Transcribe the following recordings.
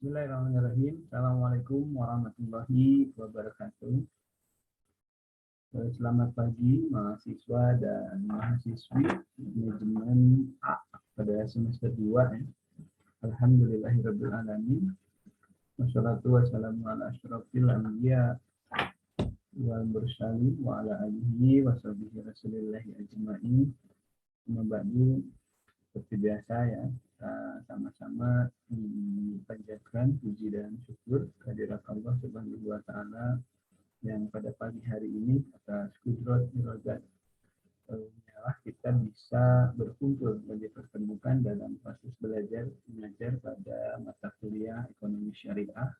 Bismillahirrahmanirrahim. Assalamualaikum warahmatullahi wabarakatuh. Selamat pagi mahasiswa dan mahasiswi manajemen A pada semester 2 ya. Alhamdulillahirabbil alamin. Wassalatu wassalamu ala asyrofil anbiya wal mursalin wa ala alihi wa sahbihi rasulillahi ajma'in. Ba'du, seperti biasa ya, kita sama-sama panjatkan puji dan syukur kehadirat Allah Subhanahu wa taala yang pada pagi hari ini atas kudrat iradat kita bisa berkumpul dan dipertemukan dalam proses belajar mengajar pada mata kuliah ekonomi syariah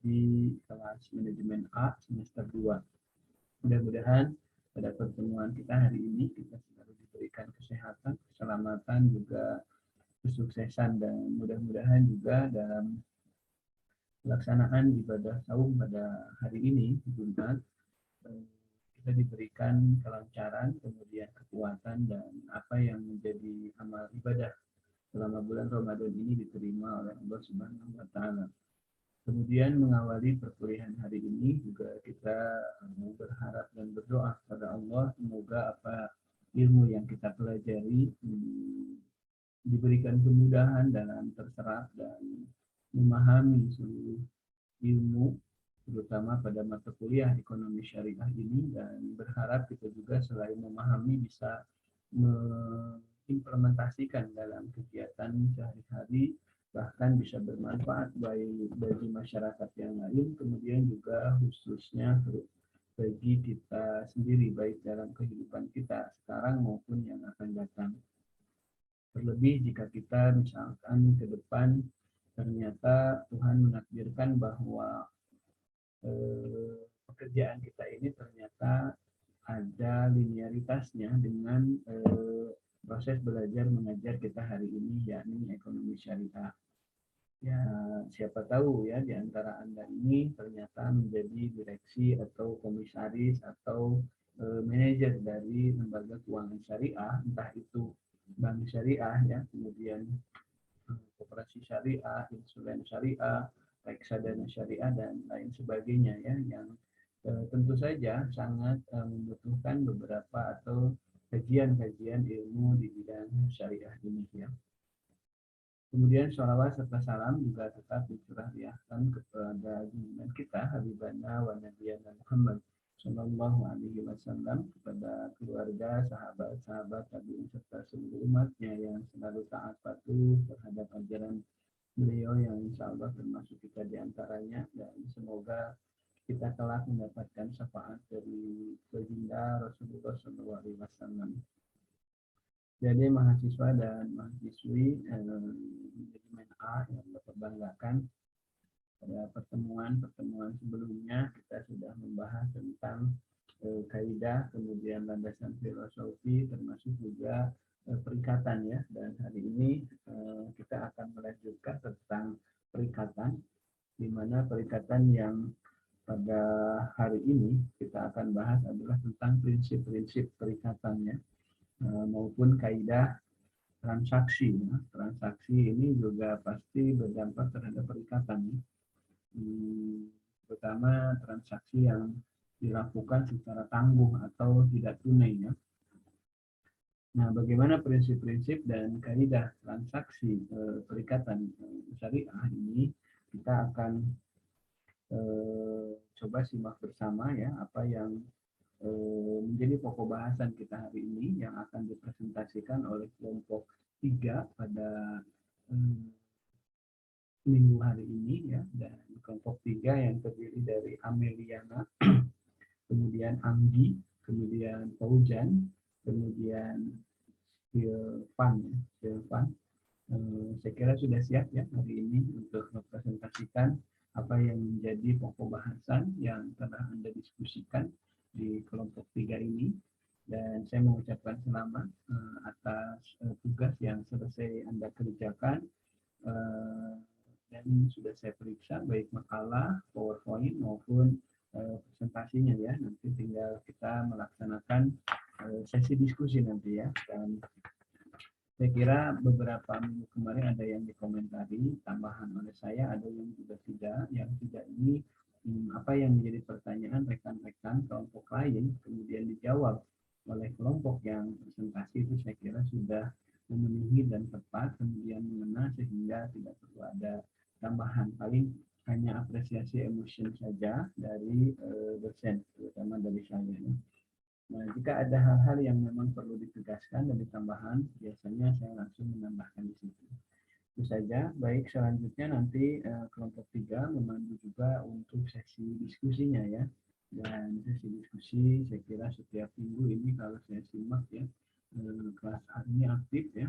di kelas manajemen A semester 2. Mudah-mudahan pada pertemuan kita hari ini kita selalu diberikan kesehatan, keselamatan, juga kesuksesan, dan mudah-mudahan juga dalam pelaksanaan ibadah saum pada hari ini Jumat kita diberikan kelancaran, kemudian kekuatan, dan apa yang menjadi amal ibadah selama bulan Ramadan ini diterima oleh Allah Subhanahu wa taala. Kemudian mengawali perkuliahan hari ini juga kita berharap dan berdoa kepada Allah semoga apa ilmu yang kita pelajari diberikan kemudahan dalam terserap dan memahami seluruh ilmu, terutama pada mata kuliah ekonomi syariah ini, dan berharap kita juga selain memahami bisa mengimplementasikan dalam kegiatan sehari-hari, bahkan bisa bermanfaat baik bagi masyarakat yang lain, kemudian juga khususnya bagi kita sendiri, baik dalam kehidupan kita sekarang maupun yang akan datang. Terlebih jika kita misalkan ke depan ternyata Tuhan menakdirkan bahwa pekerjaan kita ini ternyata ada linearitasnya dengan proses belajar mengajar kita hari ini, yakni ekonomi syariah. Ya, siapa tahu ya di antara Anda ini ternyata menjadi direksi atau komisaris atau manajer dari lembaga keuangan syariah, entah itu bank syariah ya, kemudian koperasi syariah, insulen syariah, reksadana syariah, dan lain sebagainya ya, yang tentu saja sangat membutuhkan beberapa atau kajian-kajian ilmu di bidang syariah ini ya. Kemudian sholawat serta salam juga tetap dicurahkan kepada junjungan kita Habibana wa Nabiyana Muhammad Sallallahu Alaihi Wasallam, kepada keluarga, sahabat-sahabat tabi'in serta seluruh umatnya yang selalu taat patuh terhadap ajaran beliau yang insya Allah termasuk kita diantaranya, dan semoga kita telah mendapatkan syafaat dari baginda Rasulullah Sallallahu Alaihi Wasallam. Jadi mahasiswa dan mahasiswi manajemen A yang Bapak banggakan, pada pertemuan sebelumnya kita sudah membahas tentang kaidah, kemudian landasan filosofi, termasuk juga perikatan ya. Dan hari ini kita akan melanjutkan tentang perikatan, di mana perikatan yang pada hari ini kita akan bahas adalah tentang prinsip-prinsip perikatannya maupun kaidah transaksi. Ya. Transaksi ini juga pasti berdampak terhadap perikatan. Ya. Terutama transaksi yang dilakukan secara tangguh atau tidak tunai. Ya. Nah, bagaimana prinsip-prinsip dan kaidah transaksi perikatan syariah ini kita akan coba simak bersama ya, apa yang menjadi pokok bahasan kita hari ini yang akan dipresentasikan oleh kelompok 3 pada minggu hari ini ya. Dan kelompok 3 yang terdiri dari Ameliana, kemudian Anggi, kemudian Paujan, kemudian Silvan. Saya kira sudah siap ya hari ini untuk mempresentasikan apa yang menjadi pokok bahasan yang telah Anda diskusikan di kelompok 3 ini, dan saya mengucapkan selamat atas tugas yang selesai Anda kerjakan dan sudah saya periksa baik makalah, PowerPoint maupun presentasinya ya. Nanti tinggal kita melaksanakan sesi diskusi nanti ya. Dan Saya kira beberapa minggu kemarin ada yang dikomentari, tambahan oleh saya, ada yang juga tidak. Yang tidak ini apa yang menjadi pertanyaan rekan-rekan kelompok lain, kemudian dijawab oleh kelompok yang presentasi, itu saya kira sudah memenuhi dan tepat, kemudian mengena, sehingga tidak perlu ada tambahan. Paling hanya apresiasi emotion saja dari dosen, terutama dari saya. Nah, jika ada hal-hal yang memang perlu ditegaskan dan ditambahkan, biasanya saya langsung menambahkan di situ. Itu saja. Baik, selanjutnya nanti kelompok 3 memandu juga untuk sesi diskusinya ya. Dan sesi diskusi saya kira setiap minggu ini kalau saya simak ya, kelas A ini aktif ya,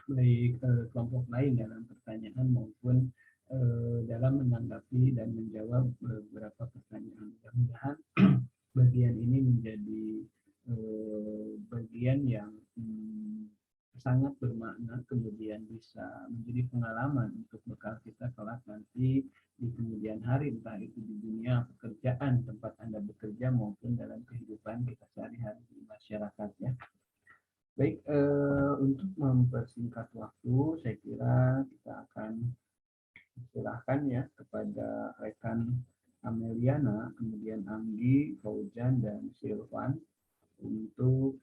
baik kelompok lain dalam pertanyaan maupun dalam menanggapi dan menjawab beberapa pertanyaan. Mudah-mudahan bagian ini menjadi bagian yang sangat bermakna, kemudian bisa menjadi pengalaman untuk bekal kita kelak nanti di kemudian hari, entah itu di dunia pekerjaan tempat Anda bekerja maupun dalam kehidupan kita sehari-hari di masyarakat ya. Baik, untuk mempersingkat waktu, saya kira kita akan silahkan ya kepada rekan Ameliana, kemudian Anggi, Faujan, dan Silvan untuk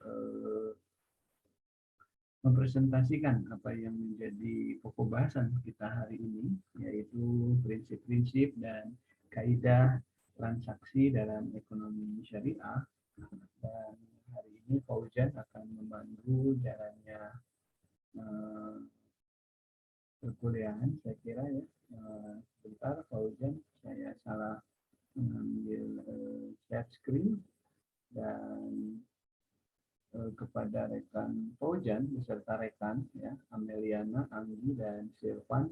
mempresentasikan apa yang menjadi pokok bahasan kita hari ini, yaitu prinsip-prinsip dan kaidah transaksi dalam ekonomi syariah. Dan hari ini Faujan akan memandu jalannya perkuliahan, saya kira ya. Sebentar Faujan, saya salah mengambil share screen, dan kepada rekan Faujan beserta rekan ya, Ameliana, Anggi, dan Silvan,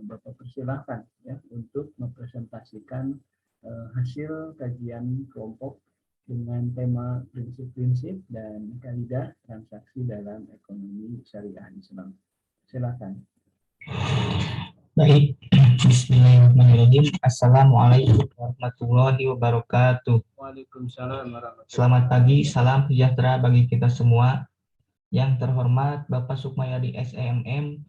Bapak persilahkan ya untuk mempresentasikan hasil kajian kelompok dengan tema prinsip-prinsip dan kaidah transaksi dalam ekonomi syariah Islam. Silakan. Baik, bismillahirrahmanirrahim. Assalamualaikum warahmatullahi wabarakatuh. Waalaikumsalam warahmatullahi wabarakatuh. Selamat pagi, salam sejahtera bagi kita semua. Yang terhormat Bapak Sukmayadi SEMM,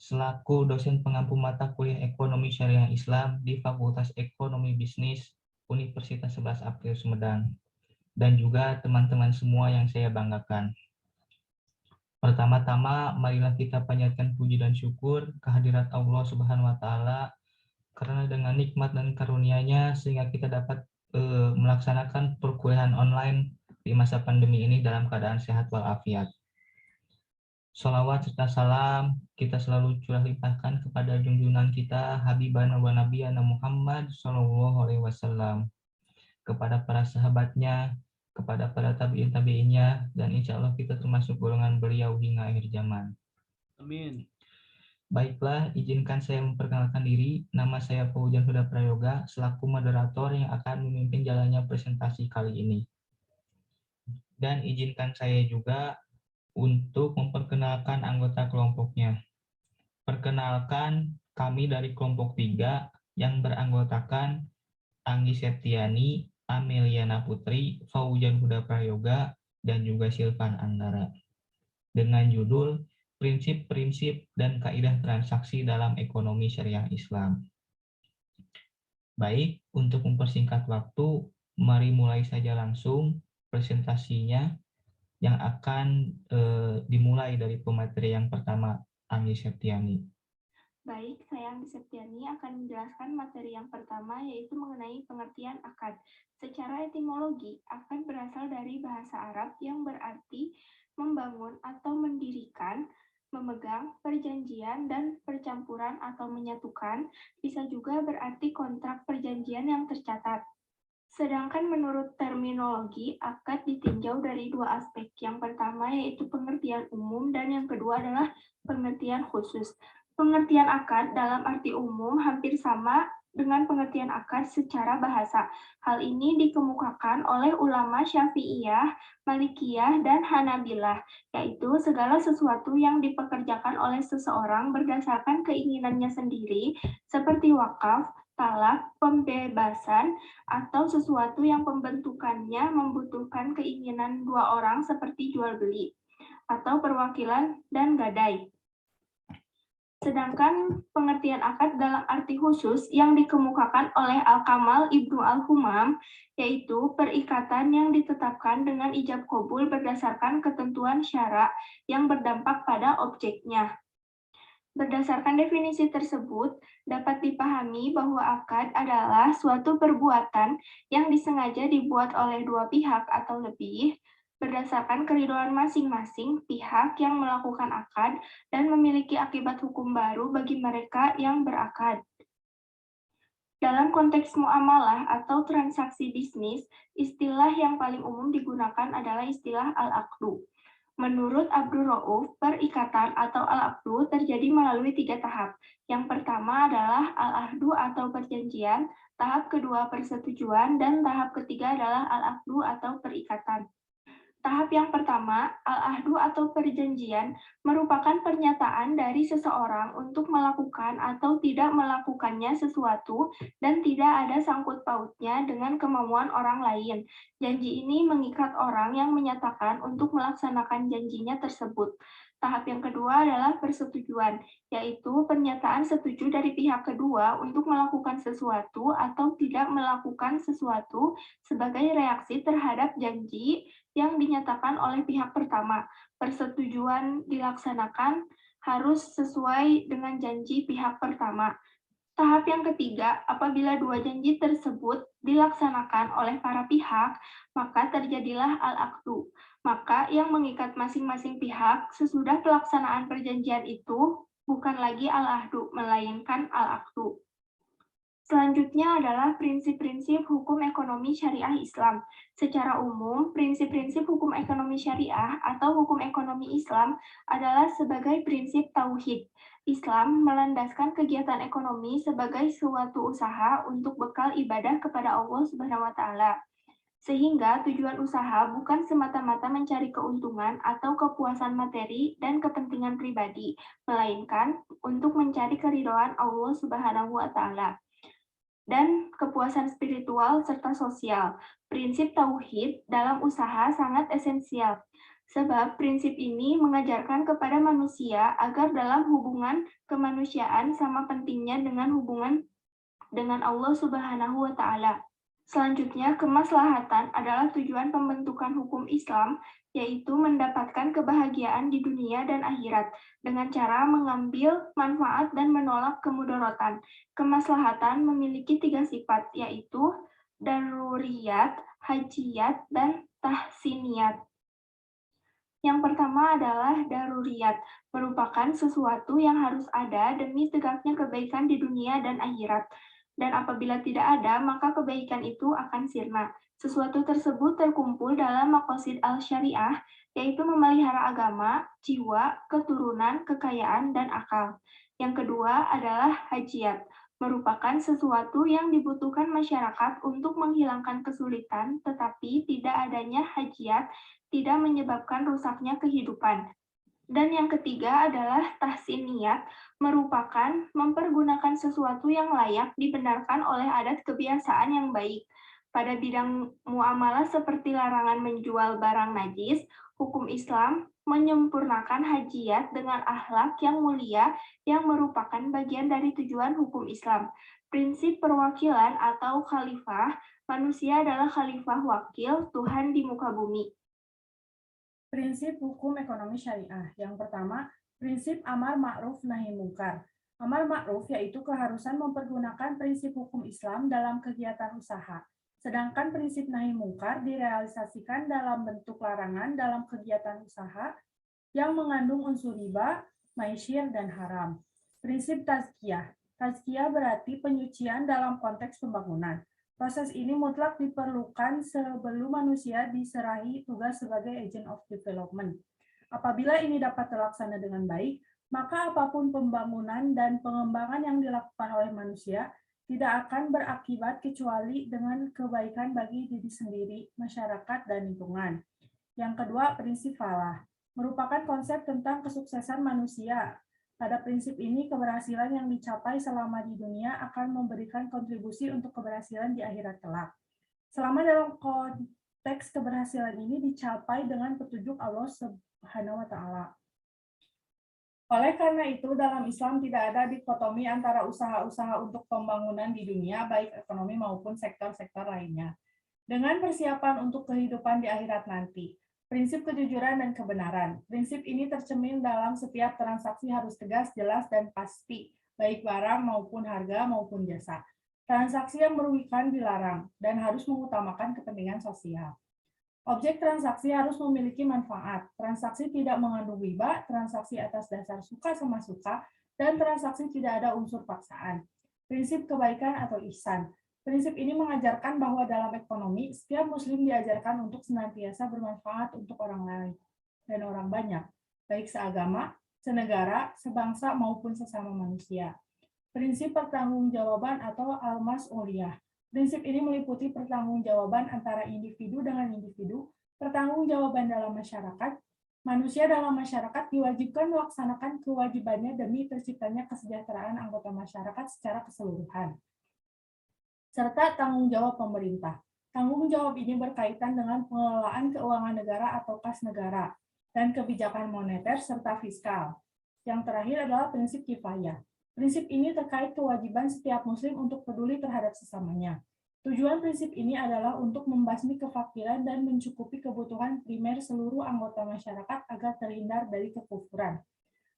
selaku dosen pengampu mata kuliah Ekonomi Syariah Islam di Fakultas Ekonomi Bisnis Universitas 11 April Sumedang, dan juga teman-teman semua yang saya banggakan. Pertama-tama, marilah kita panjatkan puji dan syukur kehadirat Allah Subhanahu wa Ta'ala, karena dengan nikmat dan karunia-Nya sehingga kita dapat melaksanakan perkuliahan online di masa pandemi ini dalam keadaan sehat walafiat. Sholawat serta salam kita selalu curah limpahkan kepada junjungan kita Habibana wa Nabiyana Muhammad Sallallahu Alaihi Wasallam, kepada para sahabatnya, kepada para tabi'in-tabi'innya, dan insya Allah kita termasuk golongan beliau hingga akhir zaman. Amin. Baiklah, izinkan saya memperkenalkan diri. Nama saya Faujan Huda Prayoga, selaku moderator yang akan memimpin jalannya presentasi kali ini. Dan izinkan saya juga untuk memperkenalkan anggota kelompoknya. Perkenalkan, kami dari kelompok 3 yang beranggotakan Anggi Septiani, Ameliana Putri, Faujan Huda Prayoga, dan juga Silvan Anggara. Dengan judul Prinsip-prinsip dan kaidah transaksi dalam ekonomi syariah Islam. Baik, untuk mempersingkat waktu, mari mulai saja langsung presentasinya yang akan dimulai dari pemateri yang pertama, Anggi Septiani. Baik, saya Anggi Septiani akan menjelaskan materi yang pertama, yaitu mengenai pengertian akad. Secara etimologi, akad berasal dari bahasa Arab yang berarti membangun atau mendirikan, memegang, perjanjian, dan percampuran atau menyatukan. Bisa juga berarti kontrak perjanjian yang tercatat. Sedangkan menurut terminologi, akad ditinjau dari dua aspek. Yang pertama yaitu pengertian umum, dan yang kedua adalah pengertian khusus. Pengertian akad dalam arti umum hampir sama dengan pengertian akad secara bahasa. Hal ini dikemukakan oleh ulama Syafi'iyah, Malikiyah, dan Hanabilah, yaitu segala sesuatu yang dipekerjakan oleh seseorang berdasarkan keinginannya sendiri, seperti wakaf, talak, pembebasan, atau sesuatu yang pembentukannya membutuhkan keinginan dua orang seperti jual beli. atau perwakilan dan gadai. Sedangkan pengertian akad dalam arti khusus yang dikemukakan oleh Al-Kamal Ibnu Al-Humam, yaitu perikatan yang ditetapkan dengan ijab qabul berdasarkan ketentuan syara yang berdampak pada objeknya. Berdasarkan definisi tersebut, dapat dipahami bahwa akad adalah suatu perbuatan yang disengaja dibuat oleh dua pihak atau lebih, berdasarkan keridhaan masing-masing pihak yang melakukan akad dan memiliki akibat hukum baru bagi mereka yang berakad. Dalam konteks muamalah atau transaksi bisnis, istilah yang paling umum digunakan adalah istilah al-aqdu. Menurut Abdul Rauf, perikatan atau al-aqdu terjadi melalui 3 tahap. Yang pertama adalah al-ahdu atau perjanjian, tahap kedua persetujuan, dan tahap ketiga adalah al-aqdu atau perikatan. Tahap yang pertama, al-ahdu atau perjanjian, merupakan pernyataan dari seseorang untuk melakukan atau tidak melakukannya sesuatu dan tidak ada sangkut pautnya dengan kemauan orang lain. Janji ini mengikat orang yang menyatakan untuk melaksanakan janjinya tersebut. Tahap yang kedua adalah persetujuan, yaitu pernyataan setuju dari pihak kedua untuk melakukan sesuatu atau tidak melakukan sesuatu sebagai reaksi terhadap janji yang dinyatakan oleh pihak pertama. Persetujuan dilaksanakan harus sesuai dengan janji pihak pertama. Tahap yang ketiga, apabila dua janji tersebut dilaksanakan oleh para pihak, maka terjadilah al-aqdu. Maka yang mengikat masing-masing pihak sesudah pelaksanaan perjanjian itu bukan lagi al-ahdu, melainkan al-aqdu. Selanjutnya adalah prinsip-prinsip hukum ekonomi syariah Islam. Secara umum, prinsip-prinsip hukum ekonomi syariah atau hukum ekonomi Islam adalah sebagai prinsip tauhid. Islam melandaskan kegiatan ekonomi sebagai suatu usaha untuk bekal ibadah kepada Allah Subhanahu wa taala. Sehingga tujuan usaha bukan semata-mata mencari keuntungan atau kepuasan materi dan kepentingan pribadi, melainkan untuk mencari keridhaan Allah Subhanahu wa taala dan kepuasan spiritual serta sosial. Prinsip tauhid dalam usaha sangat esensial, sebab prinsip ini mengajarkan kepada manusia agar dalam hubungan kemanusiaan sama pentingnya dengan hubungan dengan Allah Subhanahu wa taala. Selanjutnya, kemaslahatan adalah tujuan pembentukan hukum Islam, yaitu mendapatkan kebahagiaan di dunia dan akhirat dengan cara mengambil manfaat dan menolak kemudaratan. Kemaslahatan memiliki 3 sifat, yaitu daruriyat, hajiyat, dan tahsiniyat. Yang pertama adalah daruriyat, merupakan sesuatu yang harus ada demi tegaknya kebaikan di dunia dan akhirat. Dan apabila tidak ada, maka kebaikan itu akan sirna. Sesuatu tersebut terkumpul dalam maqasid al-syariah, yaitu memelihara agama, jiwa, keturunan, kekayaan, dan akal. Yang kedua adalah hajiyat, merupakan sesuatu yang dibutuhkan masyarakat untuk menghilangkan kesulitan, tetapi tidak adanya hajiyat tidak menyebabkan rusaknya kehidupan. Dan yang ketiga adalah tahsiniyat, merupakan mempergunakan sesuatu yang layak dibenarkan oleh adat kebiasaan yang baik. Pada bidang muamalah seperti larangan menjual barang najis, hukum Islam menyempurnakan hajiyat dengan akhlak yang mulia yang merupakan bagian dari tujuan hukum Islam. Prinsip perwakilan atau khalifah, manusia adalah khalifah wakil Tuhan di muka bumi. Prinsip hukum ekonomi syariah. Yang pertama, prinsip amar ma'ruf nahi mungkar. Amar ma'ruf yaitu keharusan mempergunakan prinsip hukum Islam dalam kegiatan usaha. Sedangkan prinsip nahi mungkar direalisasikan dalam bentuk larangan dalam kegiatan usaha yang mengandung unsur riba, maisyir, dan haram. Prinsip tazkiyah. Tazkiyah berarti penyucian dalam konteks pembangunan. Proses ini mutlak diperlukan sebelum manusia diserahi tugas sebagai agent of development. Apabila ini dapat terlaksana dengan baik, maka apapun pembangunan dan pengembangan yang dilakukan oleh manusia tidak akan berakibat kecuali dengan kebaikan bagi diri sendiri, masyarakat, dan lingkungan. Yang kedua, prinsip falah, merupakan konsep tentang kesuksesan manusia. Pada prinsip ini, keberhasilan yang dicapai selama di dunia akan memberikan kontribusi untuk keberhasilan di akhirat kelak. Selama dalam konteks keberhasilan ini dicapai dengan petunjuk Allah Subhanahu wa Ta'ala. Oleh karena itu, dalam Islam tidak ada dikotomi antara usaha-usaha untuk pembangunan di dunia, baik ekonomi maupun sektor-sektor lainnya, dengan persiapan untuk kehidupan di akhirat nanti. Prinsip kejujuran dan kebenaran. Prinsip ini tercermin dalam setiap transaksi harus tegas, jelas, dan pasti, baik barang maupun harga maupun jasa. Transaksi yang merugikan dilarang dan harus mengutamakan kepentingan sosial. Objek transaksi harus memiliki manfaat. Transaksi tidak mengandung riba, transaksi atas dasar suka sama suka, dan transaksi tidak ada unsur paksaan. Prinsip kebaikan atau ihsan. Prinsip ini mengajarkan bahwa dalam ekonomi, setiap muslim diajarkan untuk senantiasa bermanfaat untuk orang lain dan orang banyak, baik seagama, senegara, sebangsa, maupun sesama manusia. Prinsip pertanggungjawaban atau al-mas'uliyah. Prinsip ini meliputi pertanggungjawaban antara individu dengan individu, pertanggungjawaban dalam masyarakat. Manusia dalam masyarakat diwajibkan melaksanakan kewajibannya demi terciptanya kesejahteraan anggota masyarakat secara keseluruhan, serta tanggung jawab pemerintah. Tanggung jawab ini berkaitan dengan pengelolaan keuangan negara atau kas negara, dan kebijakan moneter serta fiskal. Yang terakhir adalah prinsip kifayah. Prinsip ini terkait kewajiban setiap muslim untuk peduli terhadap sesamanya. Tujuan prinsip ini adalah untuk membasmi kefakiran dan mencukupi kebutuhan primer seluruh anggota masyarakat agar terhindar dari kekufuran.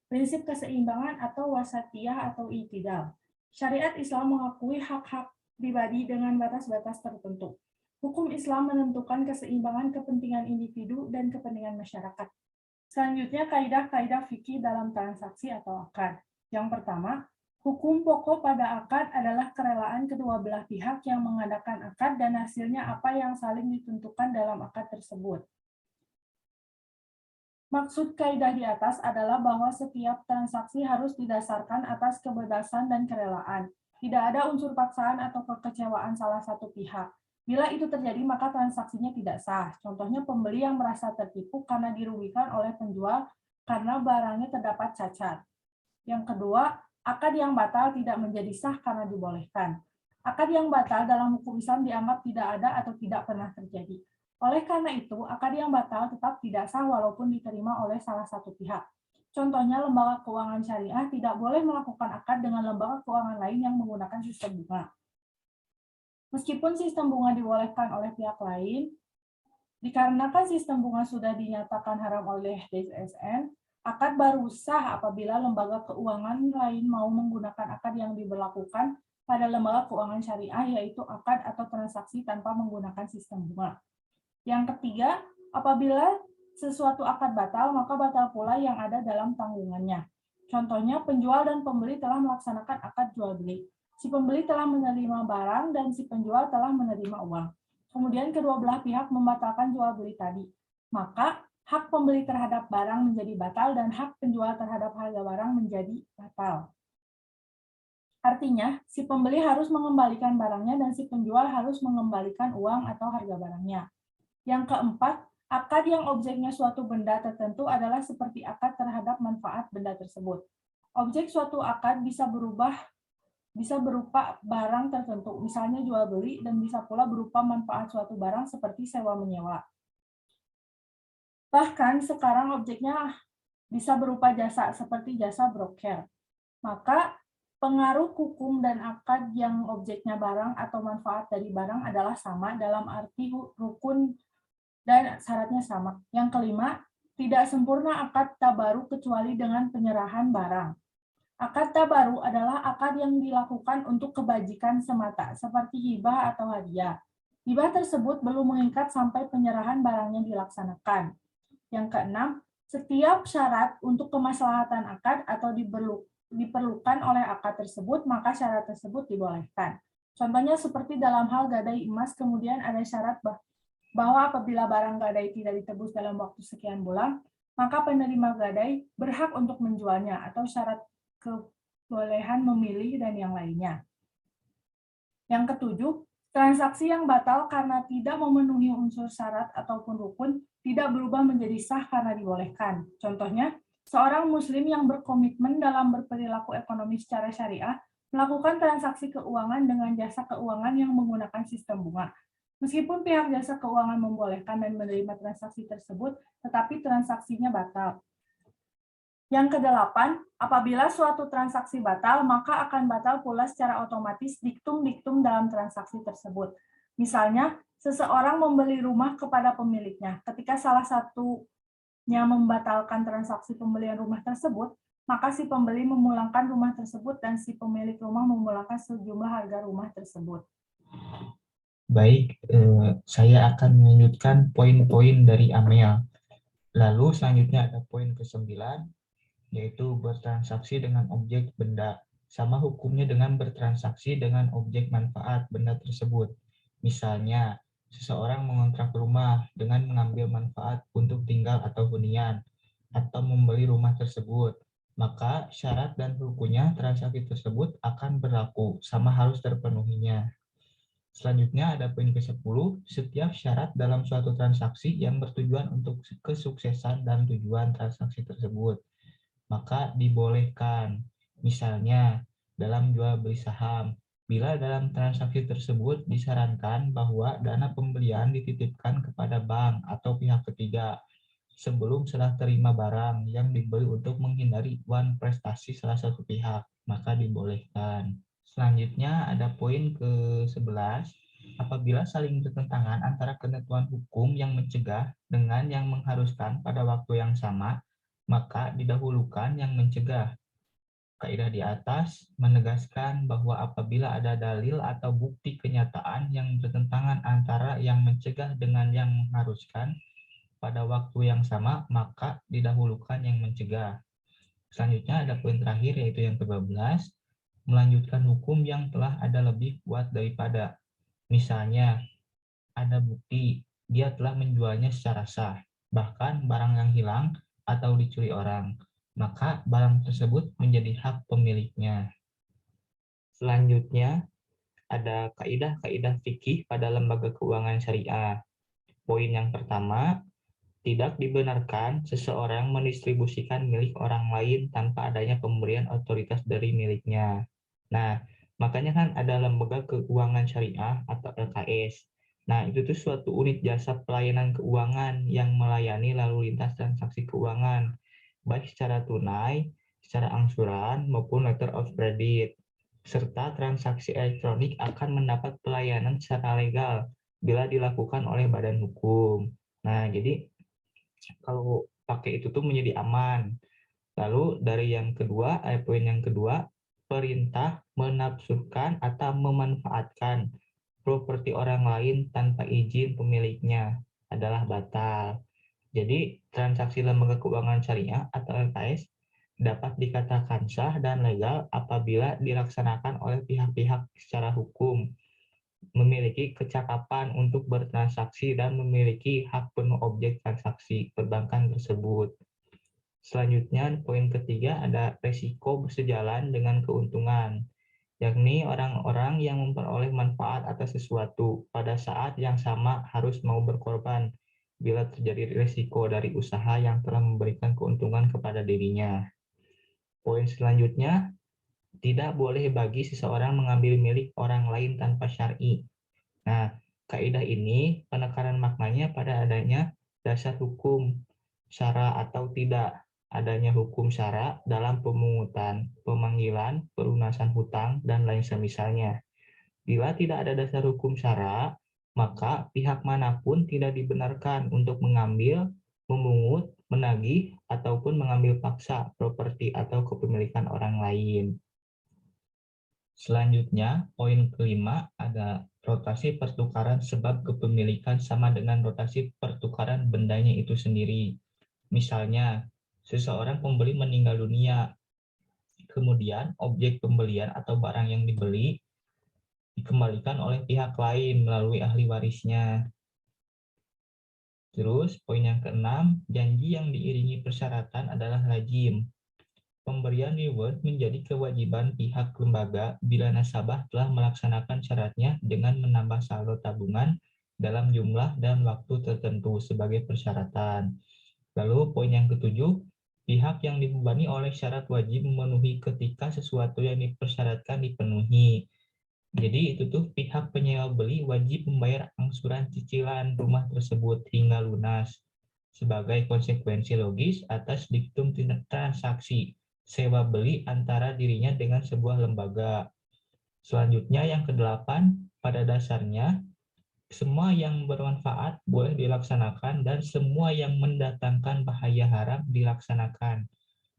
Prinsip keseimbangan atau wasatiyah atau i'tidal. Syariat Islam mengakui hak-hak pribadi dengan batas-batas tertentu. Hukum Islam menentukan keseimbangan kepentingan individu dan kepentingan masyarakat. Selanjutnya, kaidah-kaidah fikih dalam transaksi atau akad. Yang pertama, hukum pokok pada akad adalah kerelaan kedua belah pihak yang mengadakan akad dan hasilnya apa yang saling ditentukan dalam akad tersebut. Maksud kaidah di atas adalah bahwa setiap transaksi harus didasarkan atas kebebasan dan kerelaan. Tidak ada unsur paksaan atau kekecewaan salah satu pihak. Bila itu terjadi, maka transaksinya tidak sah. Contohnya pembeli yang merasa tertipu karena dirugikan oleh penjual karena barangnya terdapat cacat. Yang kedua, akad yang batal tidak menjadi sah karena dibolehkan. Akad yang batal dalam hukum Islam dianggap tidak ada atau tidak pernah terjadi. Oleh karena itu, akad yang batal tetap tidak sah walaupun diterima oleh salah satu pihak. Contohnya, lembaga keuangan syariah tidak boleh melakukan akad dengan lembaga keuangan lain yang menggunakan sistem bunga. Meskipun sistem bunga dibolehkan oleh pihak lain, dikarenakan sistem bunga sudah dinyatakan haram oleh DSN, akad baru sah apabila lembaga keuangan lain mau menggunakan akad yang diberlakukan pada lembaga keuangan syariah, yaitu akad atau transaksi tanpa menggunakan sistem bunga. Yang ketiga, apabila sesuatu akad batal, maka batal pula yang ada dalam tanggungannya. Contohnya, penjual dan pembeli telah melaksanakan akad jual beli. Si pembeli telah menerima barang dan si penjual telah menerima uang. Kemudian kedua belah pihak membatalkan jual beli tadi. Maka hak pembeli terhadap barang menjadi batal dan hak penjual terhadap harga barang menjadi batal. Artinya, si pembeli harus mengembalikan barangnya dan si penjual harus mengembalikan uang atau harga barangnya. Yang keempat, akad yang objeknya suatu benda tertentu adalah seperti akad terhadap manfaat benda tersebut. Objek suatu akad bisa berupa barang tertentu, misalnya jual beli, dan bisa pula berupa manfaat suatu barang seperti sewa menyewa. Bahkan sekarang objeknya bisa berupa jasa, seperti jasa broker. Maka pengaruh hukum dan akad yang objeknya barang atau manfaat dari barang adalah sama dalam arti rukun dan syaratnya sama. Yang kelima, tidak sempurna akad tabaru kecuali dengan penyerahan barang. Akad tabaru adalah akad yang dilakukan untuk kebajikan semata, seperti hibah atau hadiah. Hibah tersebut belum mengikat sampai penyerahan barangnya dilaksanakan. Yang keenam, setiap syarat untuk kemaslahatan akad atau diperlukan oleh akad tersebut, maka syarat tersebut dibolehkan. Contohnya seperti dalam hal gadai emas, kemudian ada syarat bahwa apabila barang gadai tidak ditebus dalam waktu sekian bulan, maka penerima gadai berhak untuk menjualnya, atau syarat kebolehan memilih dan yang lainnya. Yang ketujuh, transaksi yang batal karena tidak memenuhi unsur syarat ataupun rukun tidak berubah menjadi sah karena dibolehkan. Contohnya, seorang muslim yang berkomitmen dalam berperilaku ekonomi secara syariah melakukan transaksi keuangan dengan jasa keuangan yang menggunakan sistem bunga. Meskipun pihak jasa keuangan membolehkan dan menerima transaksi tersebut, tetapi transaksinya batal. Yang kedelapan, apabila suatu transaksi batal, maka akan batal pula secara otomatis diktum-diktum dalam transaksi tersebut. Misalnya, seseorang membeli rumah kepada pemiliknya. Ketika salah satunya membatalkan transaksi pembelian rumah tersebut, maka si pembeli memulangkan rumah tersebut dan si pemilik rumah memulangkan sejumlah harga rumah tersebut. Baik, saya akan melanjutkan poin-poin dari Amel. Lalu selanjutnya ada poin ke-9, yaitu bertransaksi dengan objek benda. Sama hukumnya dengan bertransaksi dengan objek manfaat benda tersebut. Misalnya, seseorang mengontrak rumah dengan mengambil manfaat untuk tinggal atau hunian, atau membeli rumah tersebut. Maka syarat dan hukumnya transaksi tersebut akan berlaku, sama harus terpenuhinya. Selanjutnya ada poin ke-10, setiap syarat dalam suatu transaksi yang bertujuan untuk kesuksesan dan tujuan transaksi tersebut, maka dibolehkan. Misalnya, dalam jual beli saham, bila dalam transaksi tersebut disarankan bahwa dana pembelian dititipkan kepada bank atau pihak ketiga sebelum serah terima barang yang dibeli untuk menghindari uang prestasi salah satu pihak, maka dibolehkan. Selanjutnya ada poin ke-11, apabila saling bertentangan antara ketentuan hukum yang mencegah dengan yang mengharuskan pada waktu yang sama, maka didahulukan yang mencegah. Kaidah di atas menegaskan bahwa apabila ada dalil atau bukti kenyataan yang bertentangan antara yang mencegah dengan yang mengharuskan pada waktu yang sama, maka didahulukan yang mencegah. Selanjutnya ada poin terakhir, yaitu yang ke-12, melanjutkan hukum yang telah ada lebih kuat daripada. Misalnya, ada bukti dia telah menjualnya secara sah, bahkan barang yang hilang atau dicuri orang, maka barang tersebut menjadi hak pemiliknya. Selanjutnya, ada kaidah-kaidah fikih pada lembaga keuangan syariah. Poin yang pertama, tidak dibenarkan seseorang mendistribusikan milik orang lain tanpa adanya pemberian otoritas dari miliknya. Nah, makanya kan ada lembaga keuangan syariah atau LKS. Nah, itu tuh suatu unit jasa pelayanan keuangan yang melayani lalu lintas transaksi keuangan, baik secara tunai, secara angsuran, maupun letter of credit. Serta transaksi elektronik akan mendapat pelayanan secara legal bila dilakukan oleh badan hukum. Nah, jadi kalau pakai itu tuh menjadi aman. Lalu dari yang kedua, poin yang kedua, perintah menafsurkan atau memanfaatkan properti orang lain tanpa izin pemiliknya adalah batal. Jadi transaksi lembaga keuangan syariah atau LKS dapat dikatakan sah dan legal apabila dilaksanakan oleh pihak-pihak secara hukum, memiliki kecakapan untuk bertransaksi dan memiliki hak penuh objek transaksi perbankan tersebut. Selanjutnya, poin ketiga ada resiko bersejalan dengan keuntungan, yakni orang-orang yang memperoleh manfaat atas sesuatu pada saat yang sama harus mau berkorban bila terjadi resiko dari usaha yang telah memberikan keuntungan kepada dirinya. Poin selanjutnya, tidak boleh bagi seseorang mengambil milik orang lain tanpa syar'i. Nah, kaidah ini penekanan maknanya pada adanya dasar hukum syara atau tidak adanya hukum syara dalam pemungutan, pemanggilan, pelunasan hutang, dan lain semisalnya. Bila tidak ada dasar hukum syara, maka pihak manapun tidak dibenarkan untuk mengambil, memungut, menagih, ataupun mengambil paksa properti atau kepemilikan orang lain. Selanjutnya, poin kelima ada rotasi pertukaran sebab kepemilikan sama dengan rotasi pertukaran bendanya itu sendiri. Misalnya, seseorang pembeli meninggal dunia, kemudian objek pembelian atau barang yang dibeli dikembalikan oleh pihak lain melalui ahli warisnya. Terus, poin yang keenam, janji yang diiringi persyaratan adalah lazim. Pemberian reward menjadi kewajiban pihak lembaga bila nasabah telah melaksanakan syaratnya dengan menambah saldo tabungan dalam jumlah dan waktu tertentu sebagai persyaratan. Lalu poin yang ketujuh, pihak yang dibebani oleh syarat wajib memenuhi ketika sesuatu yang dipersyaratkan dipenuhi. Jadi itu tuh pihak penyewa beli wajib membayar angsuran cicilan rumah tersebut hingga lunas sebagai konsekuensi logis atas diktum transaksi sewa beli antara dirinya dengan sebuah lembaga. Selanjutnya yang kedelapan, pada dasarnya semua yang bermanfaat boleh dilaksanakan dan semua yang mendatangkan bahaya haram dilaksanakan.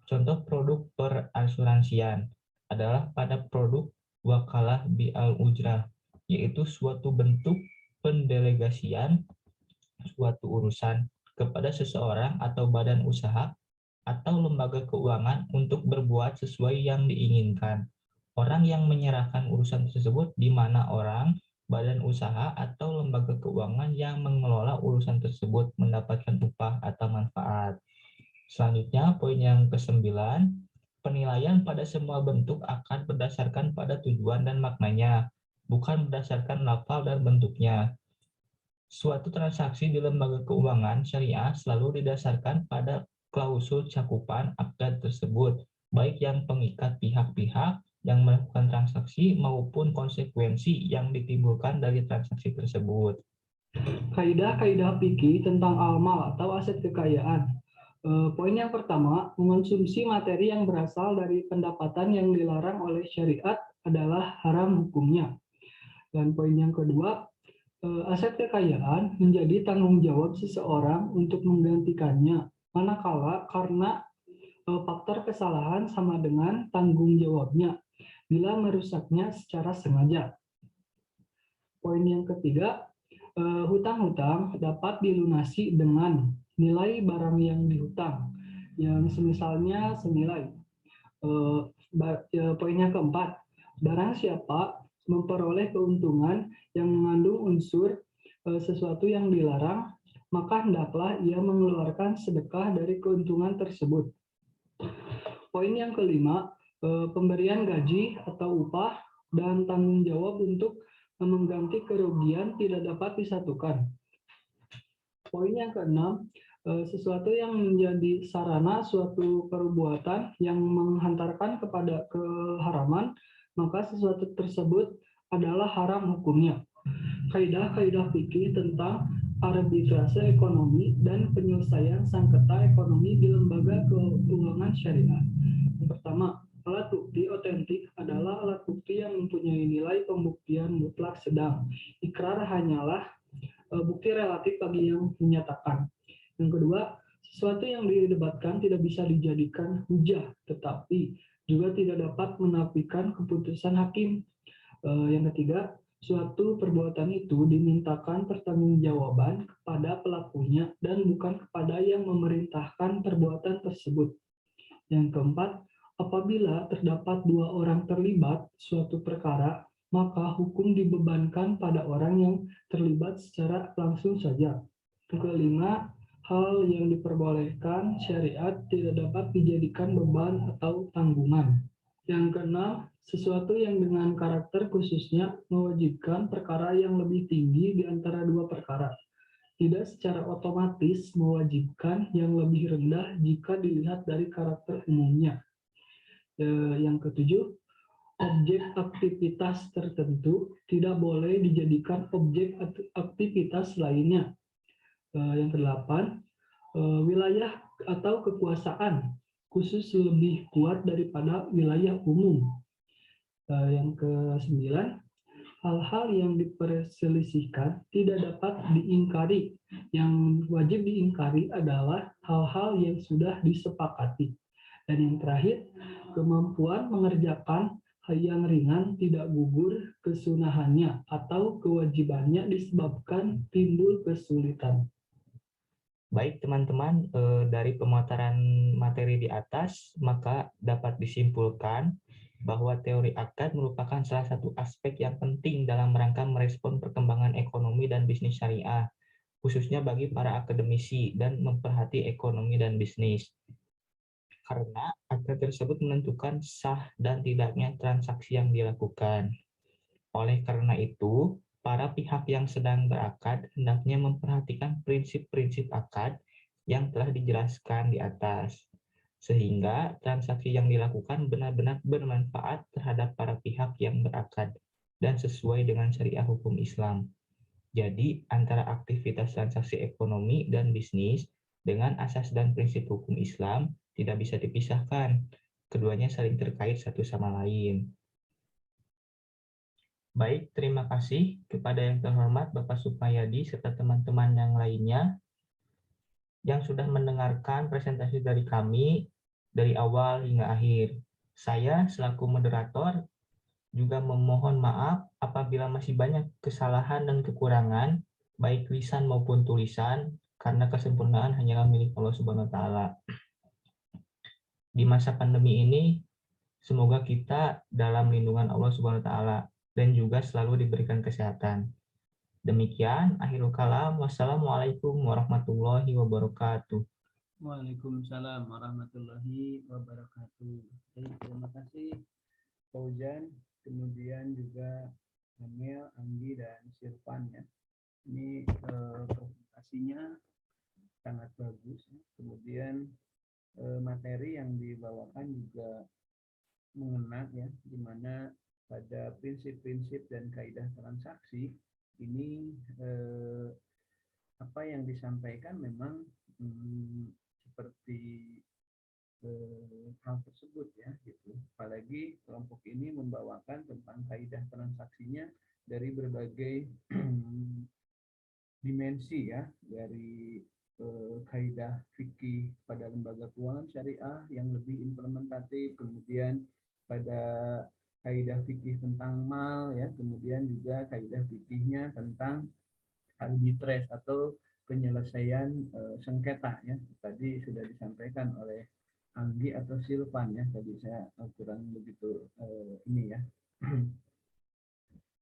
Contoh produk perasuransian adalah pada produk wakalah bi'al ujrah, yaitu suatu bentuk pendelegasian suatu urusan kepada seseorang atau badan usaha atau lembaga keuangan untuk berbuat sesuai yang diinginkan. Orang yang menyerahkan urusan tersebut di mana orang, badan usaha, atau lembaga keuangan yang mengelola urusan tersebut mendapatkan upah atau manfaat. Selanjutnya, poin yang ke-9, penilaian pada semua bentuk akan berdasarkan pada tujuan dan maknanya, bukan berdasarkan lafal dan bentuknya. Suatu transaksi di lembaga keuangan syariah selalu didasarkan pada klausul cakupan akad tersebut, baik yang pengikat pihak-pihak yang melakukan transaksi maupun konsekuensi yang ditimbulkan dari transaksi tersebut. Kaidah-kaidah fikih tentang amal atau aset kekayaan. Poin yang pertama, mengonsumsi materi yang berasal dari pendapatan yang dilarang oleh syariat adalah haram hukumnya. Dan poin yang kedua, aset kekayaan menjadi tanggung jawab seseorang untuk menggantikannya, manakala karena faktor kesalahan sama dengan tanggung jawabnya bila merusaknya secara sengaja. Poin yang ketiga, hutang-hutang dapat dilunasi dengan nilai barang yang dihutang, yang semisalnya senilai. Poin yang keempat, barang siapa memperoleh keuntungan yang mengandung unsur sesuatu yang dilarang, maka hendaklah ia mengeluarkan sedekah dari keuntungan tersebut. Poin yang kelima, pemberian gaji atau upah dan tanggung jawab untuk mengganti kerugian tidak dapat disatukan. Poin yang keenam, sesuatu yang menjadi sarana suatu perbuatan yang menghantarkan kepada keharaman, maka sesuatu tersebut adalah haram hukumnya. Kaidah-kaidah fikih tentang arbitrase ekonomi dan penyelesaian sengketa ekonomi di lembaga keuangan syariah. Yang pertama, alat bukti otentik adalah alat bukti yang mempunyai nilai pembuktian mutlak sedang. Ikrar hanyalah bukti relatif bagi yang menyatakan. Yang kedua, sesuatu yang didebatkan tidak bisa dijadikan hujah, tetapi juga tidak dapat menafikan keputusan hakim. Yang ketiga, suatu perbuatan itu dimintakan pertanggungjawaban kepada pelakunya dan bukan kepada yang memerintahkan perbuatan tersebut. Yang keempat, apabila terdapat dua orang terlibat suatu perkara, maka hukum dibebankan pada orang yang terlibat secara langsung saja. Yang kelima, hal yang diperbolehkan syariat tidak dapat dijadikan beban atau tanggungan. Yang keenam, sesuatu yang dengan karakter khususnya mewajibkan perkara yang lebih tinggi di antara dua perkara. Tidak secara otomatis mewajibkan yang lebih rendah jika dilihat dari karakter umumnya. Yang ketujuh, objek aktivitas tertentu tidak boleh dijadikan objek aktivitas lainnya. Yang kedelapan, wilayah atau kekuasaan khusus lebih kuat daripada wilayah umum. Yang kesembilan, hal-hal yang diperselisihkan tidak dapat diingkari. Yang wajib diingkari adalah hal-hal yang sudah disepakati. Dan yang terakhir, kemampuan mengerjakan hal yang ringan tidak gugur kesunahannya atau kewajibannya disebabkan timbul kesulitan. Baik teman-teman, dari pemaparan materi di atas, maka dapat disimpulkan bahwa teori akad merupakan salah satu aspek yang penting dalam rangka merespon perkembangan ekonomi dan bisnis syariah, khususnya bagi para akademisi dan memperhati ekonomi dan bisnis. Karena akad tersebut menentukan sah dan tidaknya transaksi yang dilakukan. Oleh karena itu, para pihak yang sedang berakad hendaknya memperhatikan prinsip-prinsip akad yang telah dijelaskan di atas, sehingga transaksi yang dilakukan benar-benar bermanfaat terhadap para pihak yang berakad. dan sesuai dengan syariah hukum Islam. Jadi, antara aktivitas transaksi ekonomi dan bisnis dengan asas dan prinsip hukum Islam tidak bisa dipisahkan. Keduanya saling terkait satu sama lain. Baik, terima kasih kepada yang terhormat Bapak Supmayadi serta teman-teman yang lainnya yang sudah mendengarkan presentasi dari kami dari awal hingga akhir. Saya selaku moderator juga memohon maaf apabila masih banyak kesalahan dan kekurangan, baik lisan maupun tulisan, karena kesempurnaan hanyalah milik Allah Subhanahu wa Ta'ala. Di masa pandemi ini, semoga kita dalam lindungan Allah Subhanahu wa Ta'ala dan juga selalu diberikan kesehatan. Demikian, akhirul kalam. Wassalamualaikum warahmatullahi wabarakatuh. Waalaikumsalam warahmatullahi wabarakatuh. Terima kasih Fauzan, kemudian juga Amel, Anggi, dan Sirvan ya. Ini presentasinya sangat bagus. Kemudian materi yang dibawakan juga mengena ya, di mana pada prinsip-prinsip dan kaidah transaksi ini apa yang disampaikan memang seperti hal tersebut ya gitu. Apalagi kelompok ini membawakan tentang kaidah transaksinya dari berbagai dimensi ya, dari kaidah fikih pada lembaga keuangan syariah yang lebih implementatif, kemudian pada kaidah fikih tentang mal ya, kemudian juga kaidah fikihnya tentang arbitrase atau penyelesaian sengketa ya. Tadi sudah disampaikan oleh Anggi atau Silvan ya, tadi saya kurang begitu ini ya.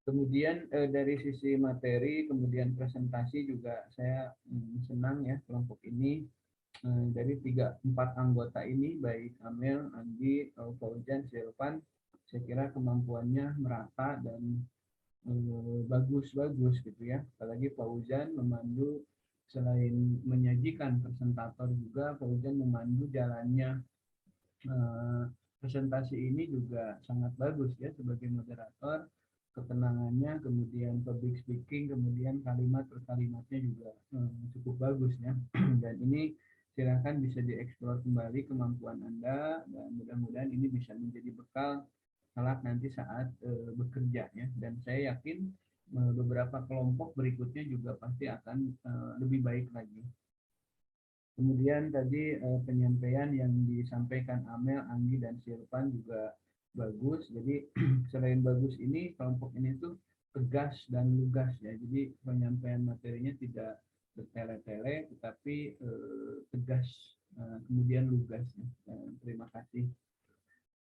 Kemudian dari sisi materi, kemudian presentasi juga saya senang ya kelompok ini dari 3-4 anggota ini, baik Amel, Andi, Fauzan, Silvan, saya kira kemampuannya merata dan bagus-bagus gitu ya. Apalagi Fauzan memandu, selain menyajikan presentator juga, Fauzan memandu jalannya presentasi ini juga sangat bagus ya sebagai moderator. Ketenangannya, kemudian public speaking, kemudian kalimat per kalimatnya juga cukup bagus ya. Dan ini silakan bisa dieksplor kembali kemampuan Anda, dan mudah-mudahan ini bisa menjadi bekal kelak nanti saat bekerja ya. Dan saya yakin beberapa kelompok berikutnya juga pasti akan lebih baik lagi. Kemudian tadi penyampaian yang disampaikan Amel, Anggi, dan Silvan juga bagus. Jadi selain bagus ini, kelompok ini tuh tegas dan lugas ya. Jadi penyampaian materinya tidak bertele-tele, tetapi tegas, kemudian lugas. Ya. Terima kasih.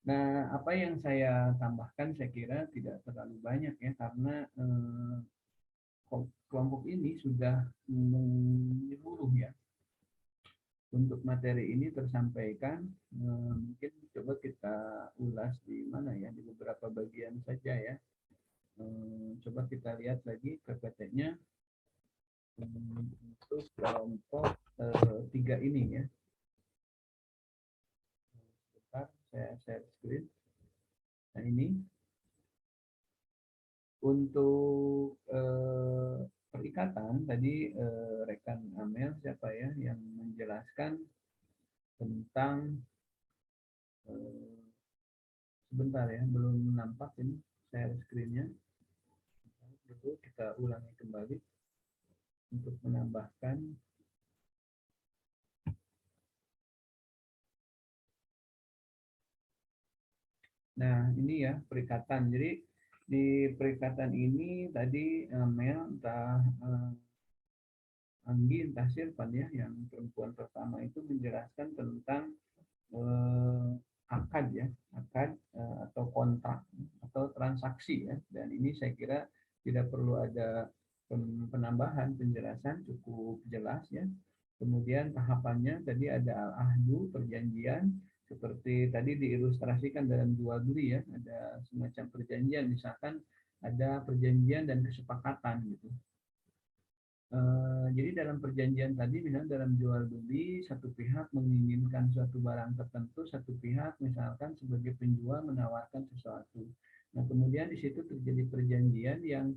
Nah, apa yang saya tambahkan saya kira tidak terlalu banyak ya, karena kelompok ini sudah menyeluruh ya. Untuk materi ini tersampaikan, mungkin coba kita ulas di mana ya, di beberapa bagian saja ya. Coba kita lihat lagi PPT-nya untuk kelompok 3 ini ya. Sebentar, saya share screen. Nah ini untuk perikatan tadi rekan Amel siapa ya yang menjelaskan tentang sebentar ya, belum nampak ini share screen-nya. Dulu kita ulangi kembali untuk menambahkan. Nah ini ya perikatan. Jadi di perikatan ini tadi Mel entah Anggi entah Silvan ya, yang perempuan pertama itu menjelaskan tentang akad ya, akad atau kontrak atau transaksi ya. Dan ini saya kira tidak perlu ada penambahan penjelasan, cukup jelas ya. Kemudian tahapannya tadi ada al-ahdu, perjanjian, seperti tadi diilustrasikan dalam jual beli ya, ada semacam perjanjian, misalkan ada perjanjian dan kesepakatan gitu. Jadi dalam perjanjian tadi, misalnya dalam jual beli, satu pihak menginginkan suatu barang tertentu, satu pihak misalkan sebagai penjual menawarkan sesuatu. Nah, kemudian di situ terjadi perjanjian yang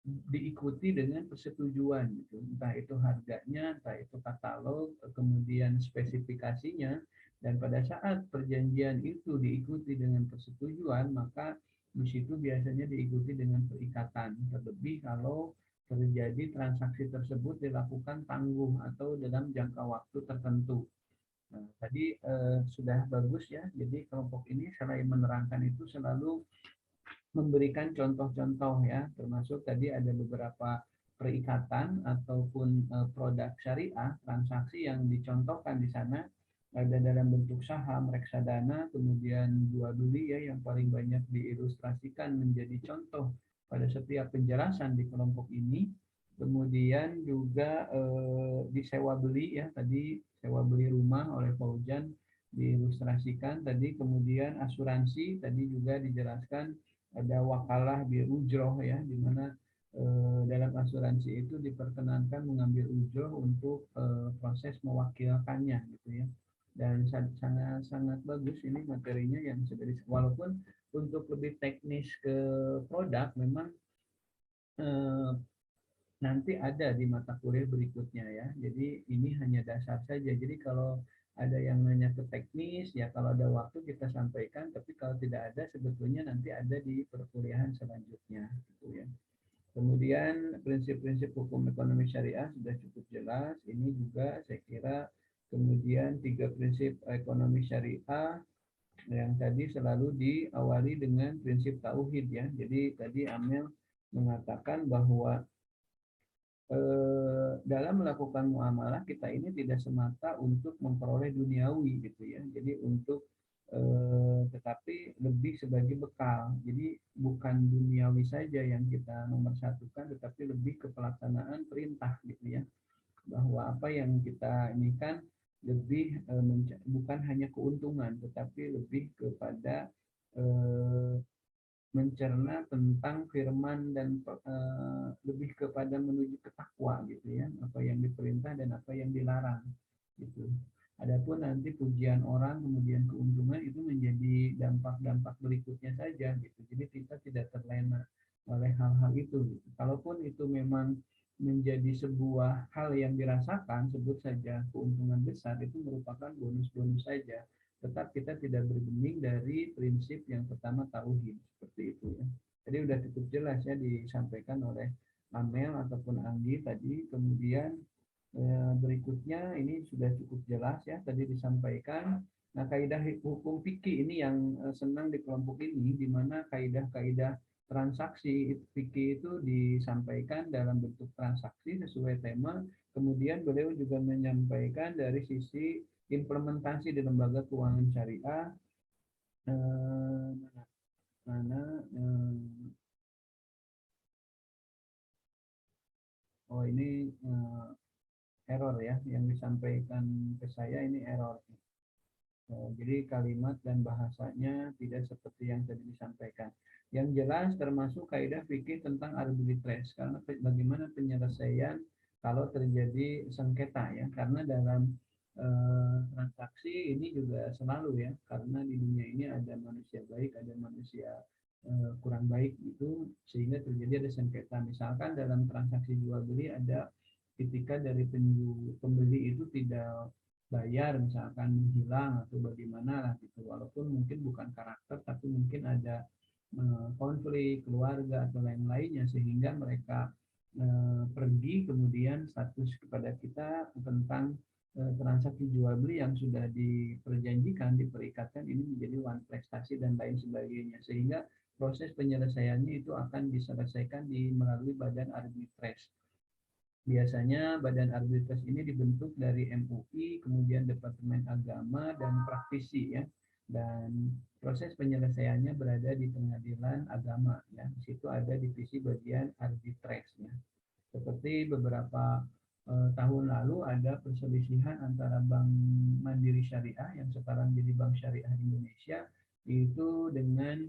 diikuti dengan persetujuan gitu. Entah itu harganya, entah itu katalog, kemudian spesifikasinya, dan pada saat perjanjian itu diikuti dengan persetujuan, maka di situ biasanya diikuti dengan perikatan. Terlebih kalau terjadi transaksi tersebut dilakukan tangguh atau dalam jangka waktu tertentu. Nah, tadi sudah bagus ya. Jadi kelompok ini selain menerangkan itu selalu memberikan contoh-contoh ya, termasuk tadi ada beberapa perikatan ataupun produk syariah, transaksi yang dicontohkan di sana ada dalam bentuk saham, reksadana, kemudian jual beli ya yang paling banyak diilustrasikan menjadi contoh pada setiap penjelasan di kelompok ini. Kemudian juga disewa beli ya, tadi sewa beli rumah oleh Faujan diilustrasikan tadi, kemudian asuransi tadi juga dijelaskan ada wakalah bil ujroh ya, di mana dalam asuransi itu diperkenankan mengambil ujroh untuk proses mewakilkannya gitu ya. Dan sangat bagus ini materinya yang sudah walaupun untuk lebih teknis ke produk memang nanti ada di mata kuliah berikutnya ya. Jadi ini hanya dasar saja. Jadi kalau ada yang nanya ke teknis, ya kalau ada waktu kita sampaikan, tapi kalau tidak ada sebetulnya nanti ada di perkuliahan selanjutnya. Gitu ya. Kemudian prinsip-prinsip hukum ekonomi syariah sudah cukup jelas. Ini juga saya kira kemudian 3 prinsip ekonomi syariah yang tadi selalu diawali dengan prinsip tauhid ya. Jadi tadi Amel mengatakan bahwa dalam melakukan muamalah kita ini tidak semata untuk memperoleh duniawi gitu ya. Jadi untuk tetapi lebih sebagai bekal. Jadi bukan duniawi saja yang kita nomorsatukan, tetapi lebih ke pelaksanaan perintah gitu ya. Bahwa apa yang kita ini kan lebih bukan hanya keuntungan, tetapi lebih kepada mencerna tentang firman dan lebih kepada menuju ke takwa gitu ya, apa yang diperintah dan apa yang dilarang gitu. Adapun nanti pujian orang kemudian keuntungan itu menjadi dampak-dampak berikutnya saja gitu. Jadi kita tidak terlena oleh hal-hal itu gitu. Kalaupun itu memang menjadi sebuah hal yang dirasakan, sebut saja keuntungan besar, itu merupakan bonus-bonus saja. Tetap kita tidak bergeming dari prinsip yang pertama tauhid seperti itu ya. Jadi sudah cukup jelas ya disampaikan oleh Amel ataupun Anggi tadi. Kemudian berikutnya ini sudah cukup jelas ya tadi disampaikan. Nah, kaidah hukum fikih ini yang senang di kelompok ini, di mana kaidah-kaidah transaksi fikih itu disampaikan dalam bentuk transaksi sesuai tema. Kemudian beliau juga menyampaikan dari sisi implementasi di lembaga keuangan syariah oh ini error ya yang disampaikan ke saya, ini error. Jadi kalimat dan bahasanya tidak seperti yang tadi disampaikan. Yang jelas termasuk kaidah fikih tentang arbitrase, karena bagaimana penyelesaian kalau terjadi sengketa ya, karena dalam transaksi ini juga selalu ya, karena di dunia ini ada manusia baik, ada manusia kurang baik gitu, sehingga terjadi ada sengketa. Misalkan dalam transaksi jual beli ada ketika dari pembeli itu tidak bayar, misalkan menghilang atau bagaimana lah gitu, walaupun mungkin bukan karakter tapi mungkin ada konflik keluarga atau lain-lainnya sehingga mereka pergi, kemudian status kepada kita tentang transaksi jual beli yang sudah diperjanjikan, diperikatkan ini menjadi one prestasi dan lain sebagainya, sehingga proses penyelesaiannya itu akan diselesaikan melalui badan arbitrase. Biasanya badan arbitrase ini dibentuk dari MUI, kemudian Departemen Agama dan praktisi ya. Dan proses penyelesaiannya berada di Pengadilan Agama ya. Di situ ada divisi bagian arbitrase ya. Seperti beberapa tahun lalu ada perselisihan antara Bank Mandiri Syariah yang sekarang jadi Bank Syariah Indonesia itu dengan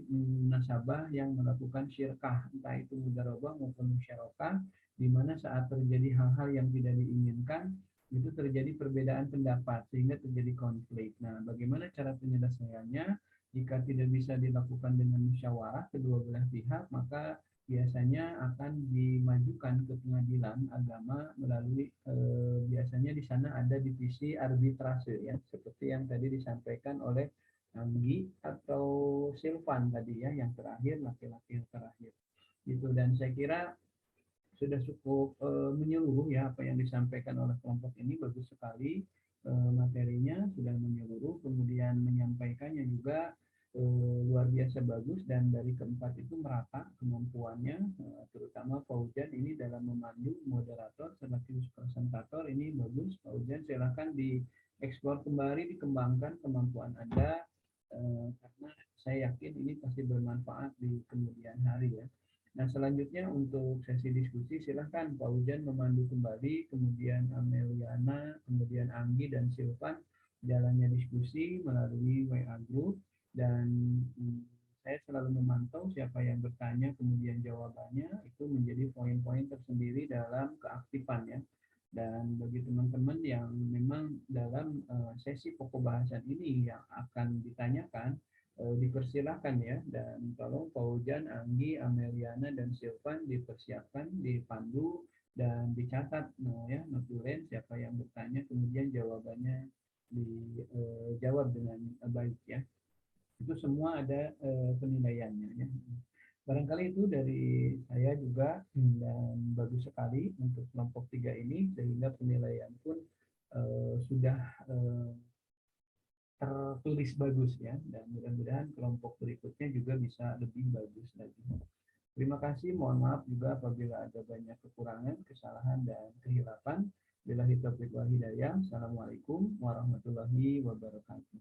nasabah yang melakukan syirkah, entah itu mudharabah maupun musyarakah, di mana saat terjadi hal-hal yang tidak diinginkan itu terjadi perbedaan pendapat sehingga terjadi konflik. Nah, bagaimana cara penyelesaiannya? Jika tidak bisa dilakukan dengan musyawarah kedua belah pihak, maka biasanya akan dimajukan ke pengadilan agama melalui biasanya di sana ada divisi arbitrase ya, seperti yang tadi disampaikan oleh Anggi atau Silvan tadi ya, yang terakhir, laki-laki yang terakhir. Gitu, dan saya kira sudah cukup menyeluruh ya apa yang disampaikan oleh kelompok ini, bagus sekali materinya sudah menyeluruh, kemudian menyampaikannya juga luar biasa bagus, dan dari keempat itu merata kemampuannya, terutama Faujan ini dalam memandu moderator sekaligus presentator ini bagus. Faujan silahkan dieksplor kembali, dikembangkan kemampuan Anda, karena saya yakin ini pasti bermanfaat di kemudian hari ya. Nah, selanjutnya untuk sesi diskusi silahkan Pak Ujan memandu kembali, kemudian Ameliana, kemudian Anggi dan Silvan jalannya diskusi melalui WA Group, dan saya selalu memantau siapa yang bertanya kemudian jawabannya itu menjadi poin-poin tersendiri dalam keaktifan ya. Dan bagi teman-teman yang memang dalam sesi pokok bahasan ini yang akan ditanyakan, dipersilahkan ya, dan tolong Paujan, Anggi, Ameliana, dan Silvan dipersiapkan, dipandu, dan dicatat ya, notulen siapa yang bertanya, kemudian jawabannya dijawab dengan baik ya. Itu semua ada penilaiannya ya. Barangkali itu dari saya juga, dan bagus sekali untuk kelompok 3 ini, sehingga penilaian pun sudah tertulis bagus ya, dan mudah-mudahan kelompok berikutnya juga bisa lebih bagus lagi. Terima kasih, mohon maaf juga apabila ada banyak kekurangan, kesalahan, dan kehilapan. Billahi taufiq wal hidayah. Assalamualaikum warahmatullahi wabarakatuh.